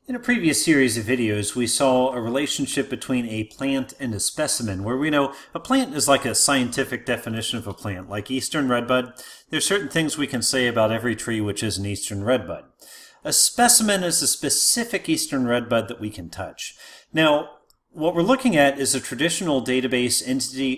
In a previous series of videos, we saw a relationship between a plant and a specimen, where we know a plant is like a scientific definition of a plant, like eastern redbud. There's certain things we can say about every tree which is an eastern redbud. A specimen is a specific eastern redbud that we can touch. Now, what we're looking at is a traditional database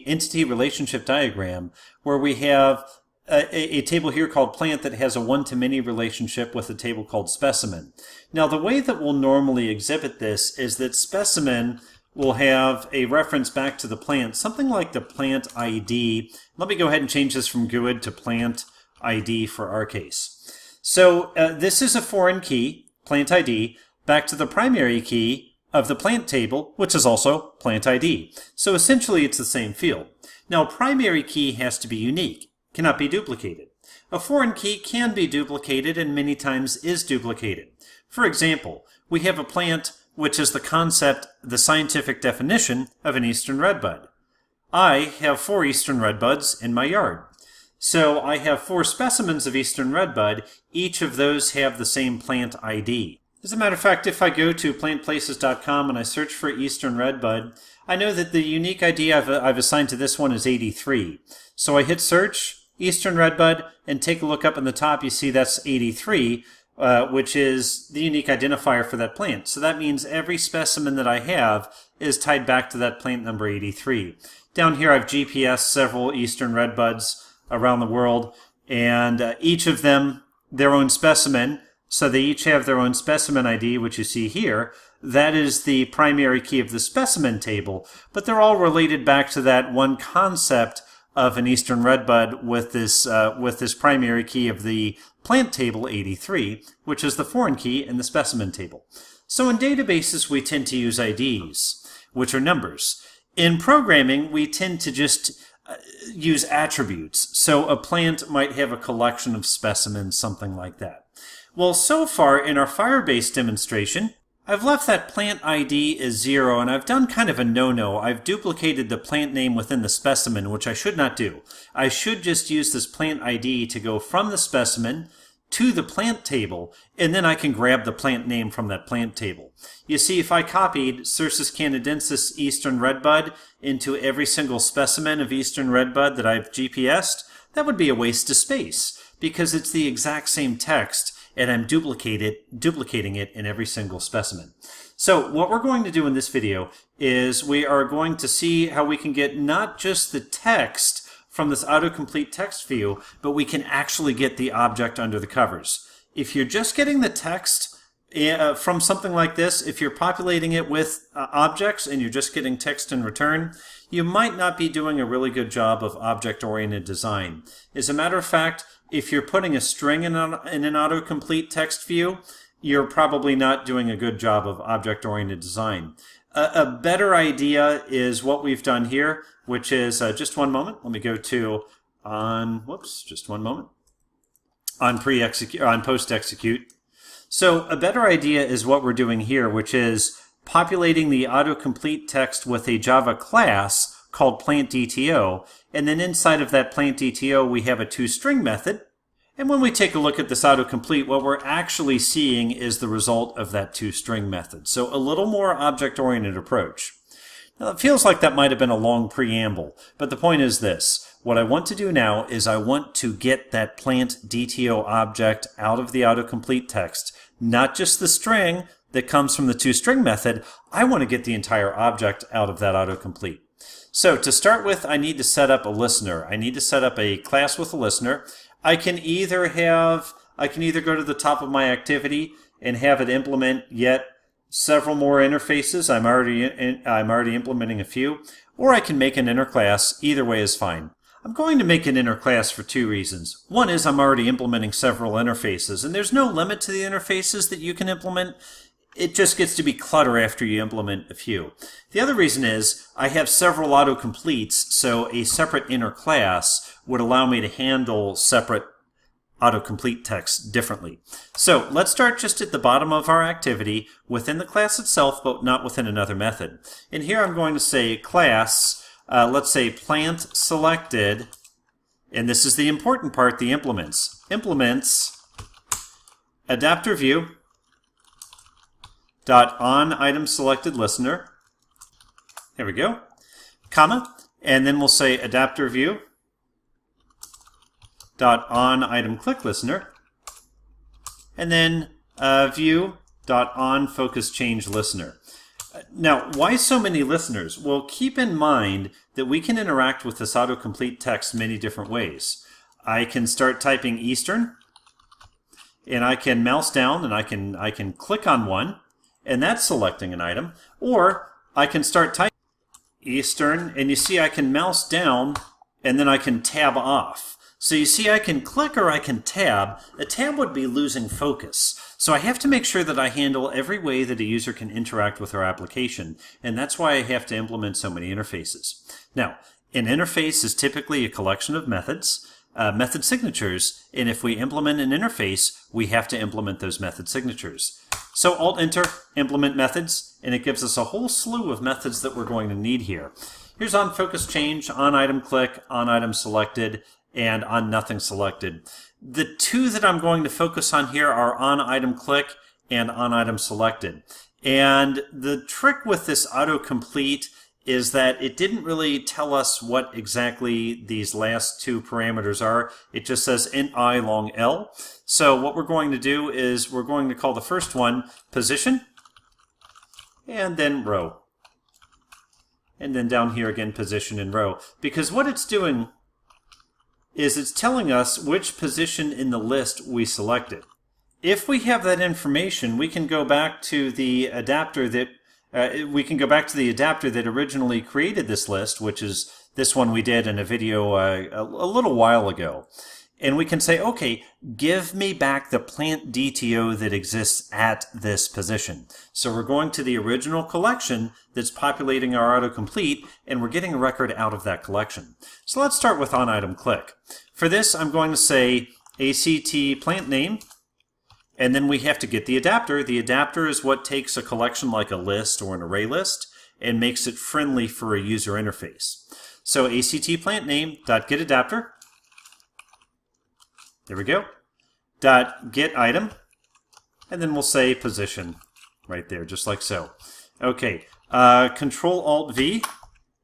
entity relationship diagram, where we have a table here called plant that has a one-to-many relationship with a table called specimen. Now, the way that we'll normally exhibit this is that specimen will have a reference back to the plant, something like the plant ID. Let me go ahead and change this from GUID to plant ID for our case. So this is a foreign key, plant ID, back to the primary key of the plant table, which is also plant ID. So essentially it's the same field. Now, a primary key has to be unique. Cannot be duplicated. A foreign key can be duplicated and many times is duplicated. For example, we have a plant which is the concept, the scientific definition of an eastern redbud. I have 4 eastern redbuds in my yard. So I have 4 specimens of eastern redbud. Each of those have the same plant ID. As a matter of fact, if I go to plantplaces.com and I search for eastern redbud, I know that the unique ID I've assigned to this one is 83. So I hit search, eastern redbud, and take a look up in the top. You see that's 83, which is the unique identifier for that plant. So that means every specimen that I have is tied back to that plant number 83. Down here I've GPS several eastern redbuds around the world, and each of them their own specimen. So they each have their own specimen ID, which you see here. That is the primary key of the specimen table, but they're all related back to that one concept of an eastern redbud with this primary key of the plant table 83, which is the foreign key in the specimen table. So in databases, we tend to use IDs, which are numbers. In programming, we tend to just use attributes. So a plant might have a collection of specimens, something like that. Well, so far in our Firebase demonstration, I've left that plant ID as 0, and I've done kind of a no-no. I've duplicated the plant name within the specimen, which I should not do. I should just use this plant ID to go from the specimen to the plant table, and then I can grab the plant name from that plant table. You see, if I copied Cercis canadensis eastern redbud into every single specimen of eastern redbud that I've GPSed, that would be a waste of space, because it's the exact same text, and I'm duplicating it in every single specimen. So what we're going to do in this video is we are going to see how we can get not just the text from this autocomplete text view, but we can actually get the object under the covers. If you're just getting the text from something like this, if you're populating it with objects and you're just getting text in return, you might not be doing a really good job of object-oriented design. As a matter of fact, if you're putting a string in an autocomplete text view, you're probably not doing a good job of object-oriented design. A better idea is what we've done here, which is, just one moment, let me go to on post-execute. So a better idea is what we're doing here, which is populating the autocomplete text with a Java class called plantDTO, and then inside of that plantDTO we have a toString method, and when we take a look at this autocomplete, what we're actually seeing is the result of that toString method. So a little more object-oriented approach. Now it feels like that might have been a long preamble, but the point is this. What I want to do now is I want to get that plantDTO object out of the autocomplete text, not just the string that comes from the toString method. I want to get the entire object out of that autocomplete. So to start with, I need to set up a listener. I need to set up a class with a listener. I can either go to the top of my activity and have it implement yet several more interfaces. I'm already implementing a few, or I can make an inner class. Either way is fine. I'm going to make an inner class for 2 reasons. One is I'm already implementing several interfaces, and there's no limit to the interfaces that you can implement. It just gets to be clutter after you implement a few. The other reason is I have several autocompletes, so a separate inner class would allow me to handle separate autocomplete text differently. So let's start just at the bottom of our activity within the class itself, but not within another method. And here I'm going to say class, let's say plant selected, and this is the important part, the implements. Implements adapter view dot on item selected listener. There we go. Comma. And then we'll say adapter view dot on item click listener. And then view dot on focus change listener. Now, why so many listeners? Well, keep in mind that we can interact with this autocomplete text many different ways. I can start typing Eastern, and I can mouse down and I can click on one, and that's selecting an item. Or I can start typing Eastern, and you see I can mouse down and then I can tab off. So you see I can click or I can tab. A tab would be losing focus. So I have to make sure that I handle every way that a user can interact with our application, and that's why I have to implement so many interfaces. Now, an interface is typically a collection of methods, method signatures, and if we implement an interface, we have to implement those method signatures. So Alt-Enter, implement methods, and it gives us a whole slew of methods that we're going to need here. Here's on focus change, on item click, on item selected, and on nothing selected. The two that I'm going to focus on here are on item click and on item selected. And the trick with this autocomplete is that it didn't really tell us what exactly these last two parameters are. It just says int I long L. So what we're going to do is we're going to call the first one position and then row. And then down here again position and row. Because what it's doing is it's telling us which position in the list we selected. If we have that information, we can go back to the adapter that originally created this list, which is this one we did in a video a little while ago. And we can say, okay, give me back the plant DTO that exists at this position. So we're going to the original collection that's populating our autocomplete, and we're getting a record out of that collection. So let's start with on item click. For this, I'm going to say ACT plant name, and then we have to get the adapter. The adapter is what takes a collection like a list or an array list and makes it friendly for a user interface. So ACT plant name dot get adapter. There we go. Dot get item, and then we'll say position right there, just like so. Okay, Control Alt V,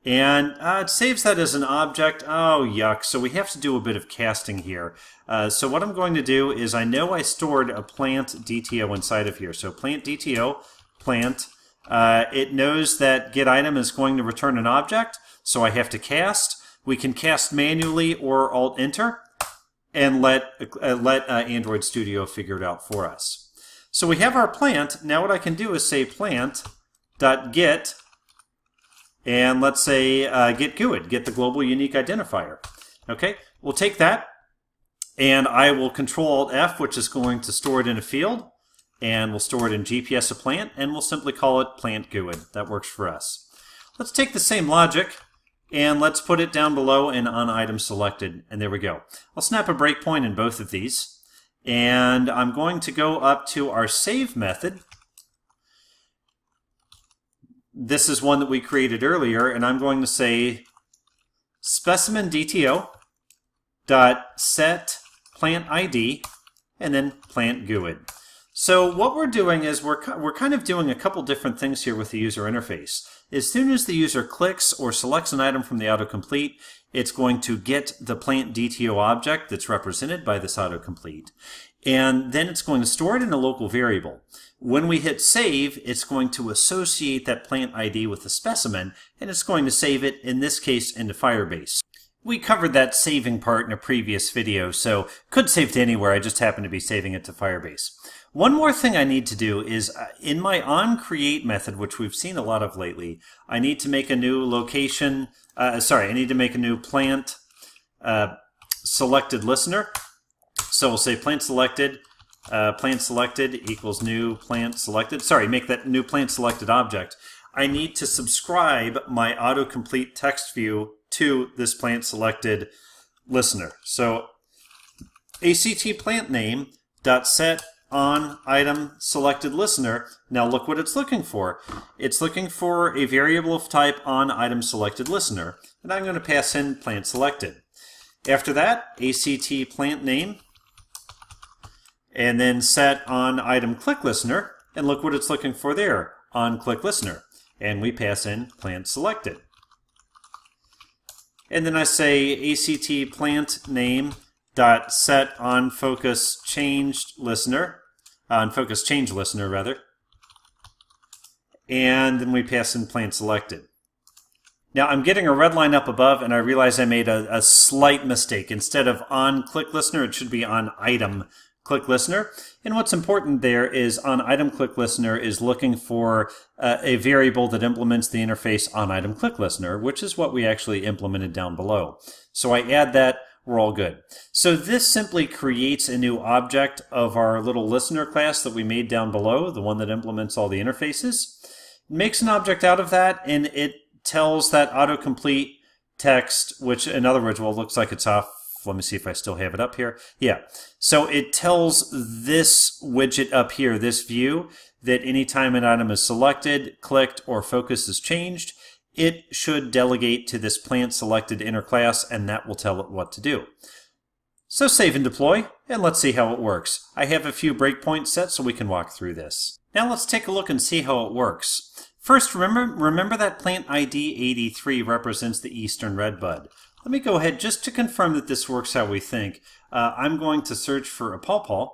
and it saves that as an object. Oh, yuck. So we have to do a bit of casting here. So what I'm going to do is I know I stored a plant DTO inside of here. So plant DTO, plant. It knows that get item is going to return an object, so I have to cast. We can cast manually or Alt-Enter, and let Android Studio figure it out for us. So we have our plant. Now what I can do is say plant.get, and let's say get GUID, get the global unique identifier. Okay, we'll take that, and I will Control-Alt-F, which is going to store it in a field, and we'll store it in GPS of plant, and we'll simply call it plant GUID. That works for us. Let's take the same logic, and let's put it down below and on item selected, and there we go. I'll snap a breakpoint in both of these, and I'm going to go up to our save method. This is one that we created earlier, and I'm going to say specimen DTO dot set plant ID and then plant GUID. So what we're doing is we're kind of doing a couple different things here with the user interface. As soon as the user clicks or selects an item from the autocomplete, it's going to get the plant DTO object that's represented by this autocomplete, and then it's going to store it in a local variable. When we hit save, it's going to associate that plant ID with the specimen, and it's going to save it, in this case, into Firebase. We covered that saving part in a previous video, so could save to anywhere. I just happen to be saving it to Firebase. One more thing I need to do is in my onCreate method, which we've seen a lot of lately, I need to make a new location, I need to make a new plant selected listener. So we'll say plant selected equals new plant selected. Sorry, make that new plant selected object. I need to subscribe my autocomplete text view to this plant selected listener. So ACT plant name dot set on item selected listener. Now look what it's looking for. It's looking for a variable of type on item selected listener, and I'm going to pass in plant selected. After that, ACT plant name, and then set on item click listener, and look what it's looking for there on click listener. And we pass in plant selected. And then I say ACT plant name dot set on focus changed listener, on focus change listener rather. And then we pass in plant selected. Now I'm getting a red line up above, and I realize I made a slight mistake. Instead of on click listener, it should be on item click listener. And what's important there is on item click listener is looking for a variable that implements the interface on item click listener, which is what we actually implemented down below. So I add that, we're all good. So this simply creates a new object of our little listener class that we made down below, the one that implements all the interfaces. It makes an object out of that, and it tells that autocomplete text, which in other words, well, it looks like it's off. Let me see if I still have it up here. Yeah. So it tells this widget up here, this view, that anytime an item is selected, clicked, or focus is changed, it should delegate to this plant selected inner class, and that will tell it what to do. So save and deploy, and let's see how it works. I have a few breakpoints set so we can walk through this. Now let's take a look and see how it works. First, remember that plant ID 83 represents the eastern redbud. Let me go ahead, just to confirm that this works how we think. I'm going to search for a pawpaw.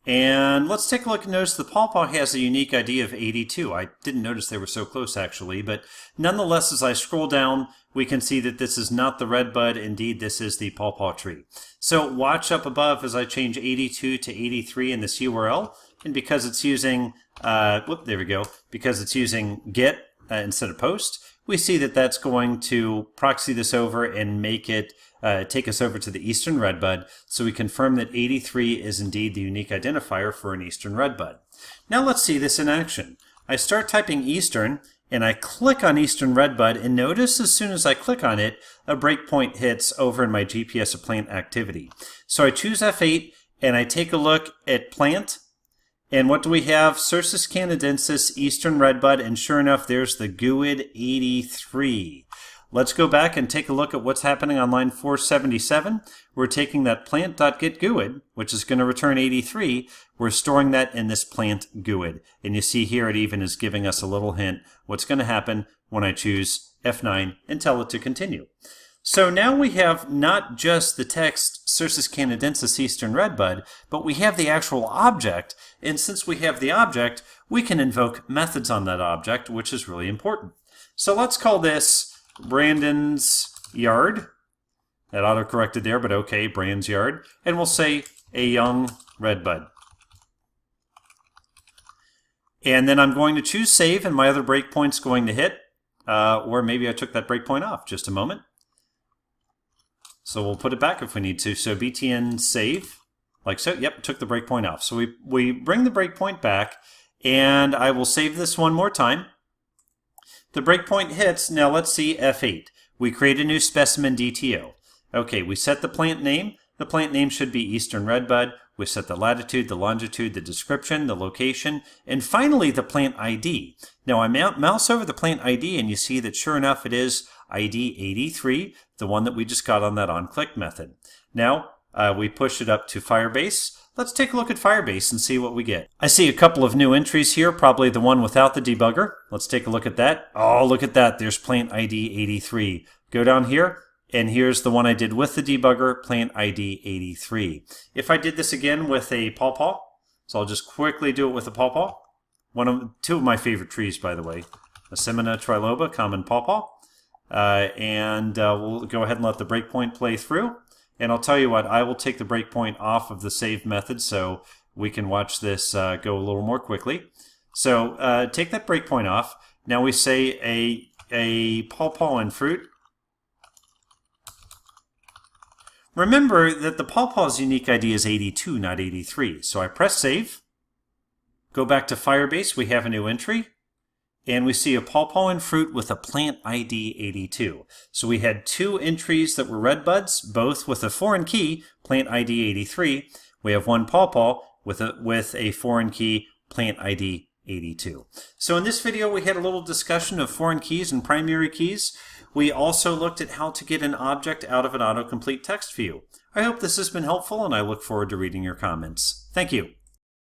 And let's take a look and notice the pawpaw has a unique ID of 82. I didn't notice they were so close actually, but nonetheless, as I scroll down, we can see that this is not the redbud. Indeed, this is the pawpaw tree. So watch up above as I change 82 to 83 in this URL. And because it's using, there we go, because it's using get instead of post, we see that that's going to proxy this over and make it take us over to the eastern redbud. So we confirm that 83 is indeed the unique identifier for an eastern redbud. Now let's see this in action. I start typing eastern, and I click on eastern redbud, and notice as soon as I click on it, a breakpoint hits over in my GPS of plant activity. So I choose F8, and I take a look at plant. And what do we have? Cercis canadensis, eastern redbud, and sure enough, there's the GUID 83. Let's go back and take a look at what's happening on line 477. We're taking that plant.getGUID, which is going to return 83. We're storing that in this plant GUID. And you see here it even is giving us a little hint what's going to happen when I choose F9 and tell it to continue. So now we have not just the text Cercis canadensis eastern redbud, but we have the actual object, and since we have the object, we can invoke methods on that object, which is really important. So let's call this Brandon's yard. That auto-corrected there, but okay, Brand's yard. And we'll say a young redbud. And then I'm going to choose save, and my other breakpoint's going to hit, or maybe I took that breakpoint off. Just a moment. So we'll put it back if we need to. So btn save, like so. Yep, took the breakpoint off. So we bring the breakpoint back, and I will save this one more time. The breakpoint hits. Now let's see F8. We create a new specimen DTO. Okay, we set the plant name. The plant name should be eastern redbud. We set the latitude, the longitude, the description, the location, and finally the plant ID. Now I mouse over the plant ID, and you see that sure enough it is ID 83, the one that we just got on that onClick method. Now we push it up to Firebase. Let's take a look at Firebase and see what we get. I see a couple of new entries here, probably the one without the debugger. Let's take a look at that. Oh, look at that. There's plant ID 83. Go down here, and here's the one I did with the debugger, plant ID 83. If I did this again with a pawpaw, so I'll just quickly do it with a pawpaw. Two of my favorite trees, by the way. Asimina triloba, common pawpaw. We'll go ahead and let the breakpoint play through. And I'll tell you what, I will take the breakpoint off of the save method so we can watch this go a little more quickly. So take that breakpoint off. Now we say a pawpaw and fruit. Remember that the pawpaw's unique ID is 82, not 83. So I press save. Go back to Firebase. We have a new entry. And we see a pawpaw and fruit with a plant ID 82. So we had two entries that were redbuds, both with a foreign key, plant ID 83. We have one pawpaw with a foreign key, plant ID 82. So in this video, we had a little discussion of foreign keys and primary keys. We also looked at how to get an object out of an autocomplete text view. I hope this has been helpful, and I look forward to reading your comments. Thank you.